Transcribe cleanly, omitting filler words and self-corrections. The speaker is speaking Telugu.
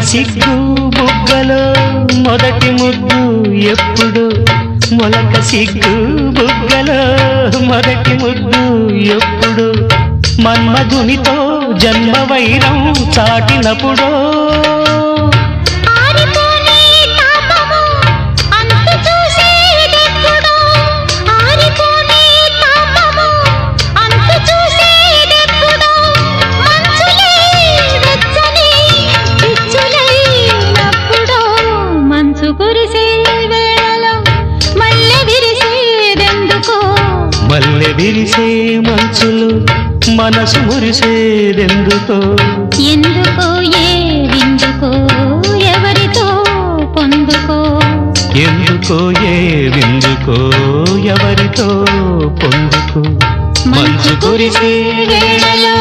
సిగ్గు బుగ్గలో మొదటి ముద్దు ఎప్పుడు మొలక సిగ్గు బుగ్గలో మొదటి ముద్దు ఎప్పుడు మన్మధునితో జన్మ వైరం చాటినప్పుడు మల్లె విరిసే మంచులు మనసు మురిసేదెందుకో ఎందుకో ఏ విందుకో ఎవరితో పొందుకో ఎందుకో ఏ విందుకో ఎవరితో పొందుకో మంచు కురిసే వేళలో